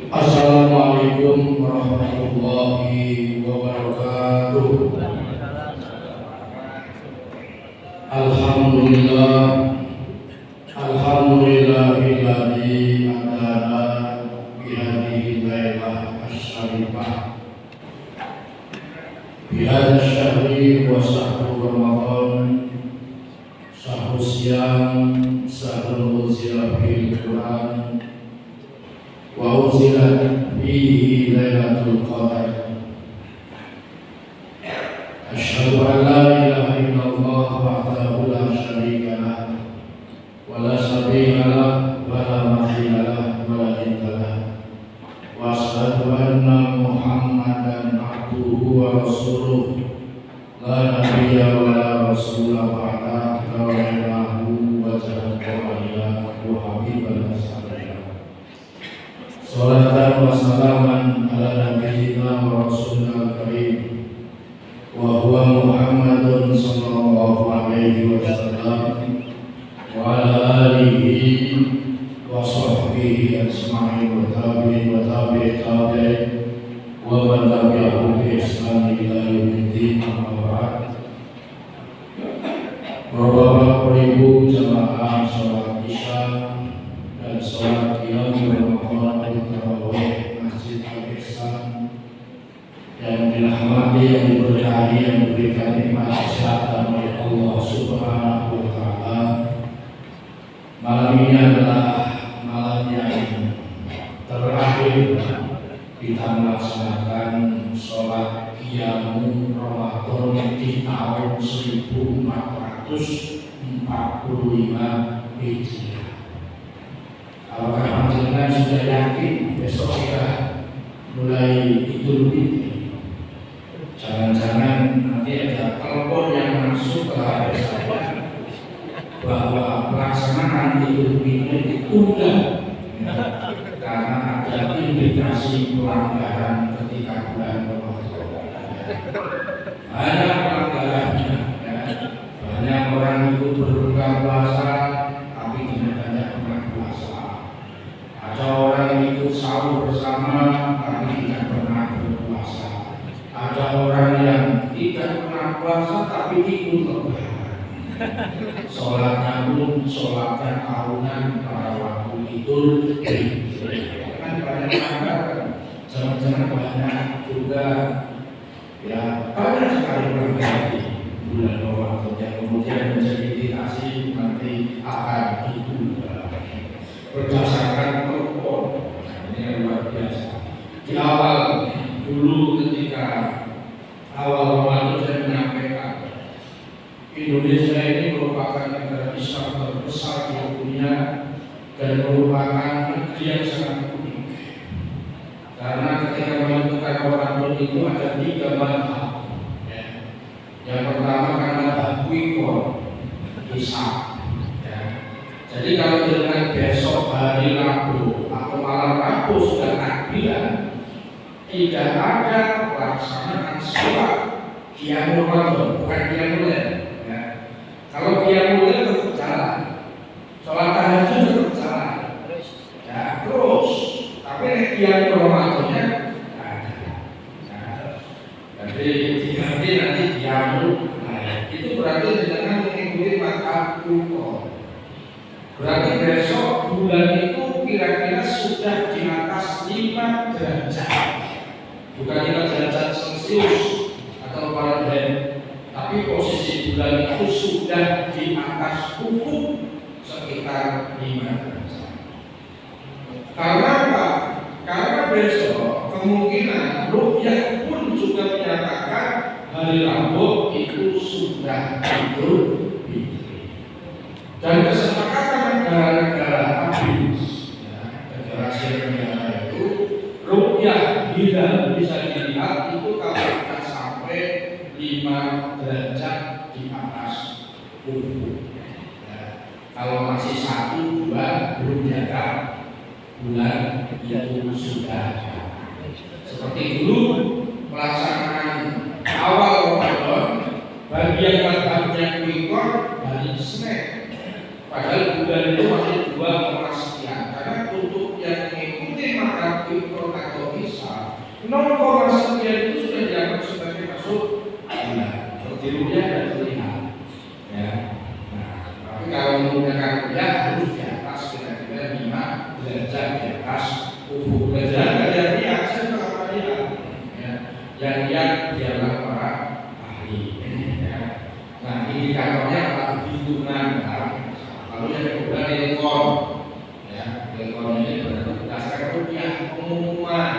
Assalamualaikum warahmatullahi wabarakatuh. Alhamdulillah, alhamdulillahilladzi hadana bihadhihi lailah asy-syarifah bihadza syahri wa sahru Ramadan sahru siyam sahru unzila fil Qur'an wa unzilat fihi lailatul qadar. Asyhadu an la ilaha illallah wahdahu la syarika lah wa la syabiha lah wa la mathila lah wa la nidda lah wa asyhadu anna Muhammadan abduhu wa rasuluh la nabiyya wa la rasula ba'da tawallahu wa jahadallah wa habiballah. Salatan wa salaman ala nabiyyina wa rasulina karim wa huwa Muhammadun sallallahu alaihi wasallam wa ala alihi wa sahbihi ajma'in wa tabi'in wa tabi'in wa man tabi'ahum bi ihsan ila yaumiddin. Amma ba'd. Bapak-bapak, ibu jamaah salat Isya dan salat qiyam Ramadan di Tarawih Masjid Al-Ihsan yang dirahmati, yang diberkahi, yang diberikan nikmat kesehatan oleh Allah Subhanahu wa taala. Malam ini adalah malam yang terakhir kita melaksanakan sholat qiyam Ramadan di tahun 1445 Hijriah. Apakah panjenengan sudah yakin besok kita mulai Idul Fitri? Jangan-jangan nanti ada telepon yang masuk ke HP saya bahwa pelaksanaan Idul Fitri ditunda karena ada indikasi pelanggaran ketika bulan Ramadan. Banyak pelanggarannya, ya. Banyak orang ikut berbuka puasa tapi tidak banyak pernah puasa. Ada orang yang ikut sahur bersama tapi tidak pernah berpuasa. Ada orang yang tidak pernah puasa tapi ikut lebaran. Sholatnya pun sholatnya tahunan pada waktu Idul Fitri. Kan banyak pelanggaran. Jangan-jangan banyak juga, ya banyak sekali pelanggaran di bulan Ramadan yang kemudian menjadi indikasi nanti akan ditunda berdasarkan telepon. Ini yang luar biasa. Di awal dulu ketika awal Ramadan saya menyampaikan Indonesia ini merupakan negara Islam terbesar di dunia dan merupakan negeri yang sangat unik. Karena ketika menentukan Ramadan itu ada 3 mazhab. Yang pertama karena Quikkon Ishaq. Jadi kalau dengan besok hari Rabu atau malam Rabu sudah takbiran, tidak ada pelaksanaan sholat qiyamul Ramadan, bukan qiyamul lail. Ya. Kalau qiyamul lail tetap jalan, sholat tahajud tetap jalan, ya terus. Tapi qiyamul Ramadannya ada. Jadi diganti nanti qiyamul lail. Itu berarti dengan mengikuti mazhab Quikkon. Berarti besok bulan itu kira-kira sudah di atas 5 derajat. Bukan 5 derajat Celcius atau Fahrenheit, tapi posisi bulan itu sudah di atas ufuk sekitar 5 derajat. Karena apa? Karena besok kemungkinan ru'yah pun juga menyatakan hari Rabu itu sudah Idul Fitri. Dan kesepakatan negara-negara habis, negara Asia Tenggara itu ru'yah hilal bisa dilihat itu kalau kita sampai 5 derajat di atas ufuk. Kalau masih 1, 2 belum dianggap bulan itu sudah. Seperti dulu pelaksanaan awal Ramadan bagian mazhabnya Quikkon hari Senin. Padahal bulan itu masih 2 sekian. Karena untuk yang mengikuti mazhab Quikkon 0, sekian itu sudah dianggap sebagai masuk bulan. Seperti rupiah dan terlihat. Ya. Nah, tapi kalau menggunakan rupiah harus di atas kira-kira 5 derajat di atas ufuk. Derajat dari aksen ke dia. Ya. Yang lihat dialah para ahli. Ya. Nah, indikatornya adalah hitungan. Lalu yang kedua rekor. Ya, rekor ini berarti berdasarkan rupiah pengumuman.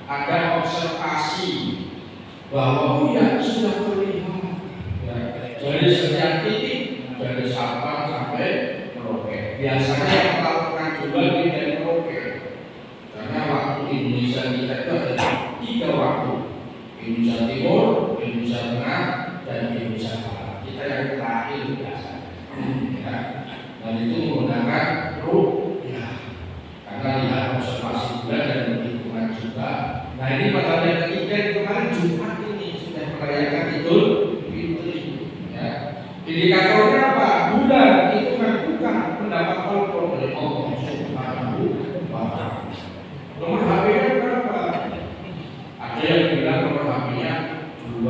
Ada observasi bahwa rupiah sudah terlihat ya, dari sekian titik dari Sabang sampai Merauke. Biasanya yang melakukan jual di dari Merauke karena waktu Indonesia kita itu ada 3 waktu: Indonesia Timur, Indonesia Tengah, dan Indonesia Barat. Kita yang terakhir biasanya ya. Dan itu menggunakan rupiah karena lihat observasi bulan dan perhitungan juga. Nah, ini pada yang ketiga itu kemarin Jumat ini sudah merayakan Idul Fitri. Ya. Indikatornya apa? Bulan itu kan bukan pendapat Allah dari Allah Subhanahu wa Ta'ala. Nomor HP-nya berapa? Ada yang bilang nomor HP-nya 2,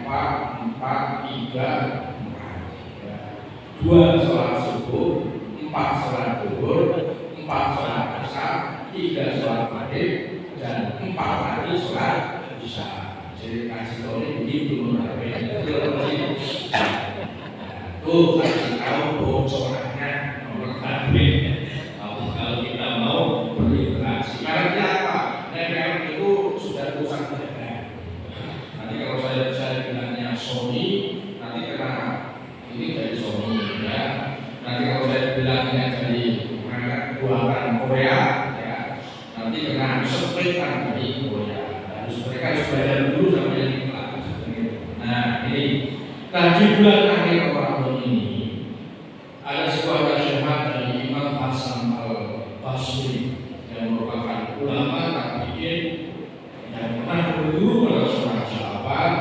4, 4, 3, 4. Ya. 2 sholat subuh, 4 sholat zuhur, 4 sholat asar, 3 sholat maghrib, dan 4 kali sholat isya. Jadi kasih tahu ini begitu tuh kasih tahu bocorannya nomor HP. Kalau kita mau berinteraksi, karena apa? Memang itu sudah urusan daerah. Nanti kalau saya bilangnya Sony, nanti kena ini dari Sony ya. Nanti kalau saya bilangnya dari buatan Korea ya, nanti kena sepetan dari Korea. Harus mereka harus bayar dulu sama yang iklan. Nah ini, nah di bulan akhir Ramadan ini ada sebuah nasihat dari Imam Hasan Al-Basri yang merupakan ulama tabi'in yang pernah berguru pada seorang sahabat.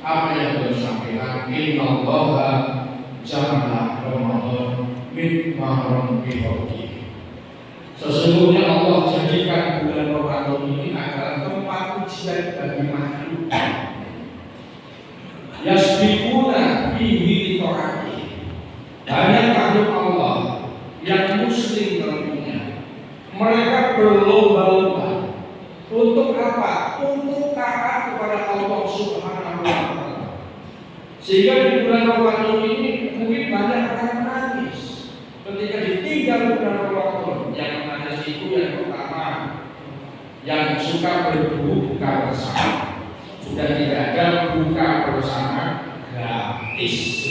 Apa yang beliau sampaikan, innallaha ja'ala Ramadan min mahram bihaqi. Sesungguhnya Allah jadikan bulan Ramadan ini adalah tempat ujian bagi makhluk. Yasbiquna fihi ta'ati. Banyak makhluk Allah yang muslim tentunya. Mereka berlomba-lomba untuk apa? Untuk taat kepada Allah Subhanahu wa Ta'ala. Sehingga di bulan Ramadan ini mungkin banyak orang menangis ketika ditinggal bulan Ramadan. Yang menangis itu yang pertama, yang suka berbuka bersama. Sudah tidak ada buka bersama gratis.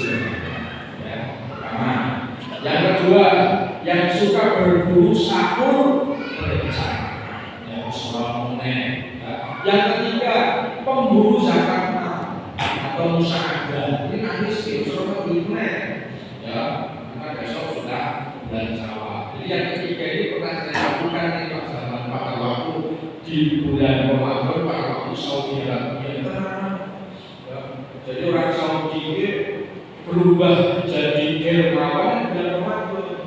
Ya, pertama. Yang kedua, yang suka berburu sahur berencana. Ya, yang ketiga, pemburu zakat atau musyahadah. Ini nangis itu sudah berunek. Ya, karena besok sudah bulan Syawal. Jadi yang ketiga ini pernah saya lakukan di zaman pada waktu di bulan Ramadan pada waktu Saudi Arabia. Ya, jadi orang Saudi ini berubah jadi dermawan bulan Ramadan.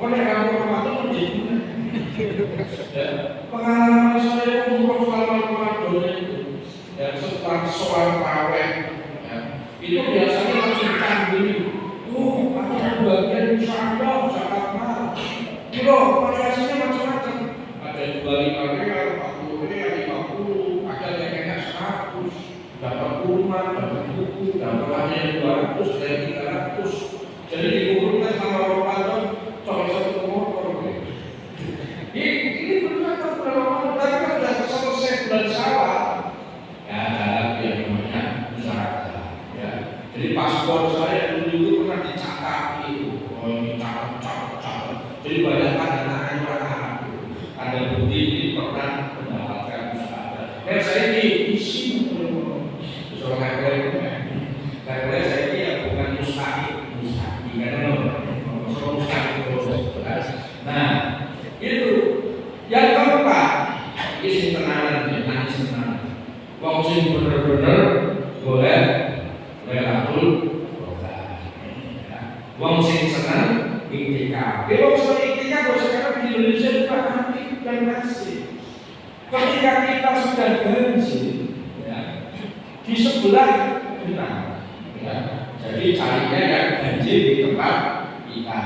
Oleh kamu Ramadan menjadi ya, pengalaman saya umroh selama Ramadan itu ya, setelah sholat tarawih ya, itu biasanya langsung candil. Aku bagian insyaAllah zakat mal. Kilo variasinya macam-macam. Ada 25 real, 40 real, 50, ada yang enak 100, dapat kurma, dapat buku, dapat lagi yang 200, ada yang 300. Jadi dikumpulkan sama Ramadan, coba satu motor. Ini benar-benar Ramadan, tapi kan sudah selesai bulan Syawal. Ya, dalam yang namanya musyahadah. Ya, jadi paspor saya dulu itu pernah dicatat itu. Oh, ini catat. Jadi banyak anak-anak orang Arab. Ada bukti ini pernah mendapatkan musyahadah. Saya diisi soal karena saya ini ya bukan mustahil karena nah itu yang keempat isi tenanan nangis tenanan wong sing bener-bener boleh Lailatul Qadar wong sing seneng iktikaf wong sing iktikaf sekarang di Indonesia juga aktif dan masih Ketika kita sudah ganjil, ya, di sebelah benang, ya, jadi carinya yang ganjil di tempat kita.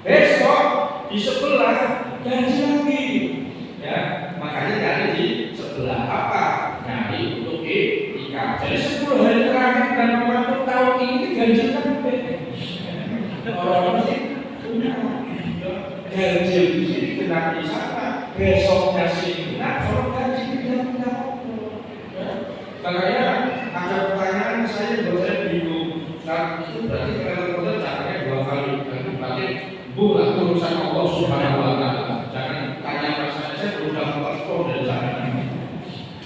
Besok di sebelah ganjil lagi, ya, makanya cari di sebelah apa? Nyari untuk ikan. Jadi 10 hari terakhir dan 40 tahun ini ganjil kan orang sih ganjil di sini kena di sana, besoknya sini kena, soal ganjil tidak. Makanya ada pertanyaan saya buat saya bingung. Saat itu berarti kalau kita caranya 2 kali, berarti bukan urusan Allah Subhanahu Wa Taala. Jangan tanya saya udah kotor dari sana.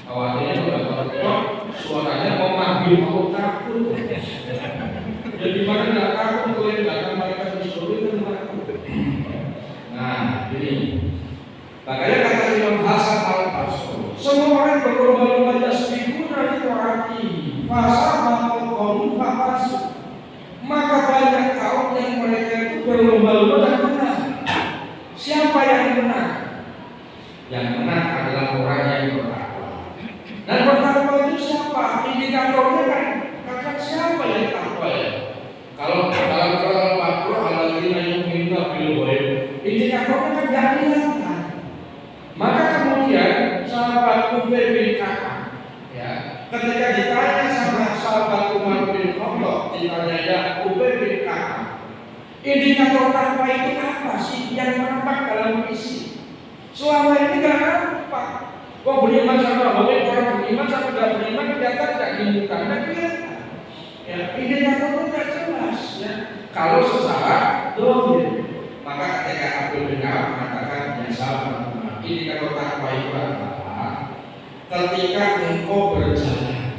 Awalnya udah kotor, suaranya mau manggil mau takut. Jadi mana nggak takut, boleh datang mereka disuruh itu takut. Nah, ini makanya kata Imam Hasan Al-Basri, semua orang berlomba-lomba yasbiquna li masa mau kaum fahas, maka banyak kaum yang mereka itu berlomba-lomba dan menang. Siapa yang menang? Yang menang adalah orang yang bertakwa. Dan bertakwa itu siapa? Indikatornya kan kakak siapa yang takwa ya? Kalau dalam Quran Al-Baqarah alladzina yu'minuna bil ghaib, indikatornya kan tidak kelihatan. Maka kemudian sahabat Ubay bin Ka'ab, ya, ketika ditanya sama sahabat Umar bin Khattab, ditanya ya Ubay bin Ka'ab, indikator takwa itu apa sih yang nampak dalam isi? Selama ini tidak nampak. Kok beriman sama orang beriman sama tidak beriman kelihatan tidak dimuka, tidak kelihatan. Ya, indikatornya tidak jelas. Ya. Kalau secara dohir, maka ketika Abdul bin Ka'ab mengatakan ya sahabat, indikator takwa itu adalah ketika engkau berjalan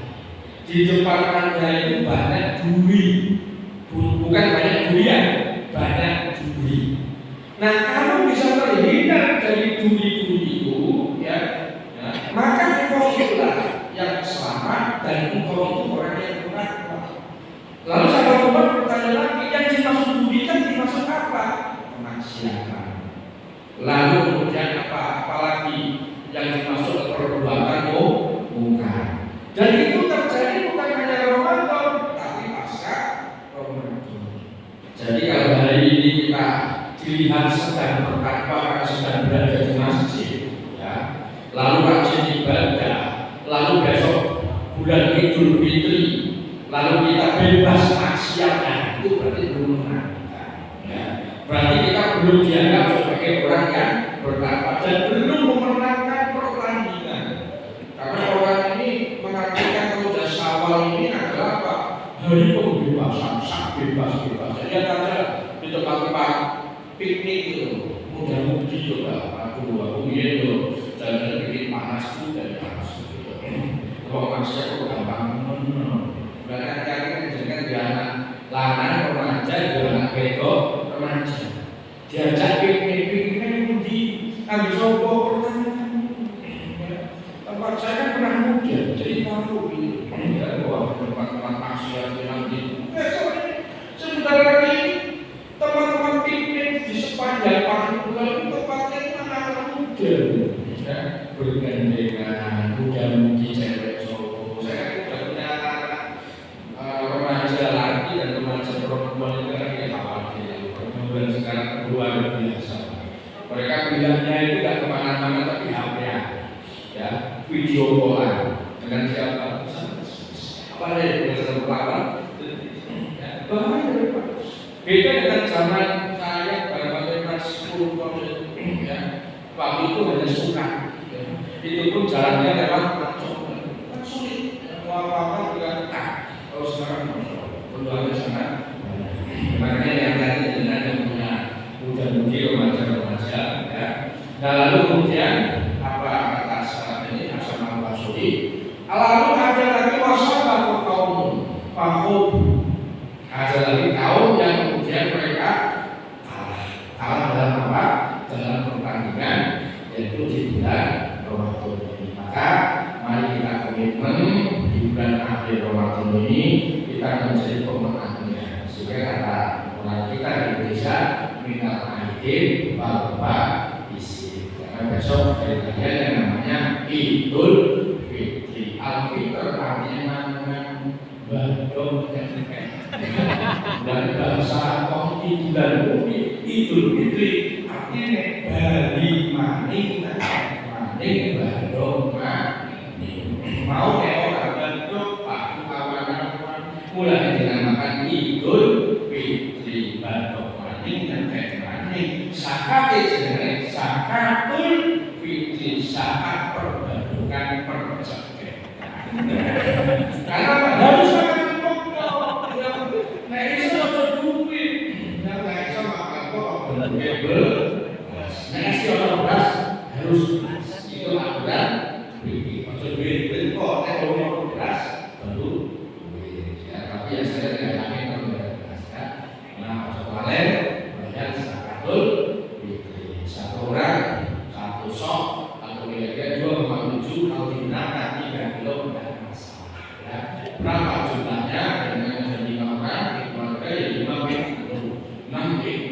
di depan Anda itu banyak duri, bukan banyak durian, banyak duri. Nah, kamu bisa terhindar dari duri-duri itu, ya, maka engkau itulah yang selamat dan engkau itu orang yang bertakwa. Lalu sahabat Umar bertanya lagi, yang dimaksud duri kan dimaksud apa? Kemaksiatan. Lalu kemudian apalagi yang dimaksud perbuatan mungkar. Dan itu terjadi bukan hanya Ramadan, tapi pasca Ramadan. Jadi kalau hari ini kita dilihat sedang bertakwa karena sedang berada di masjid, ya, lalu rajin ibadah, lalu besok bulan Idul Fitri, lalu kita bebas maksiat, itu berarti belum menang. Ya. Berarti kita belum dianggap sebagai orang yang bertakwa dan belum memenangkan pertandingan. Karena orang ini mengartikan kalau sudah Syawal ini adalah apa? Hari pembebasan, sak bebas-bebas. Jadi ada di tempat-tempat piknik itu, mudah-mudi coba. Aku itu dan bikin panas itu dari panas itu. Kalau manusia itu gampang bahkan kalian dengan dia anak lanang remaja, dia anak pedok remaja. Diajak piknik di ambil sopo pertanyaan. Tempat saya kan pernah muda, jadi tahu ini. Ya, bahwa tempat-tempat maksiat yang di. Sebentar lagi teman-teman piknik di sepanjang Pantura tempatnya anak-anak muda, ya, bergandengan, muda-mudi cewek cowok. Saya sudah punya anak remaja laki dan remaja perempuan itu kan kita khawatir. Pergaulan sekarang luar biasa. Mereka bilangnya itu tidak kemana-mana tapi HP-nya, ya, video callan dengan siapa? Apa ya? Biasa berlawan. Bahaya. Beda dengan zaman saya pada kelas 10 tahun, ya, waktu itu hanya suka, ya. Itu pun jalannya lewat langsung, kan sulit, mau apa-apa juga tak. Kalau sekarang peluangnya sangat banyak. Makanya yang tadi dengan yang punya muda-mudi remaja-remaja, ya. Nah lalu kemudian apa kata saat ini Hasan Al-Basri? Lalu ada lagi wasabatu kaum fahum. Ada lagi kaum yang kemudian mereka kalah dalam apa? Dalam pertandingan, yaitu di bulan Ramadan ini. Maka mari kita komitmen di bulan akhir Ramadan ini kita menjadi pemenangnya. Sehingga kata orang kita di Indonesia minal aidin wal isi. Karena besok hari raya yang namanya Idul Fitri. Al-Fitr artinya badong dan bahasa Kondi dan Kondi Idul Fitri artinya bali maning badong mau orang badong aku kawan-kawan mulai dinamakan Idul Fitri badong maning dan maning sakate jenenge Zakatul Fitri saat perbadukan perceketan. Karena harus makan pokok. Nah ini sudah duit. Nah iso makan pokok beras. Nah si orang beras harus itu aturan duit. Maksud duit kok nek orang beras baru duit. Ya tapi yang saya tidak yakin kalau beras ya. Nah soalnya bayar Zakatul Fitri. Satu orang satu sok atau kira-kira 2,7 kalau digunakan 3 kilo tidak masalah ya. Berapa jumlahnya dengan ada 5 orang di keluarga ya 5 kilo 6 kilo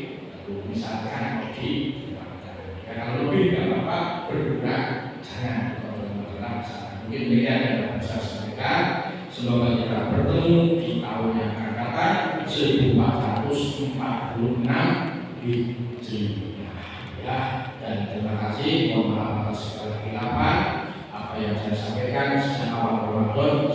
misalkan digunakan ya, kalau lebih tidak apa-apa berdua jangan kalau masalah mungkin beda yang bisa sampaikan. Semoga kita bertemu di tahun yang akan datang 1446 Hijriah ya. Dan terima kasih, mohon maaf atas segala kesilapan apa yang saya sampaikan sejak awal Ramadan.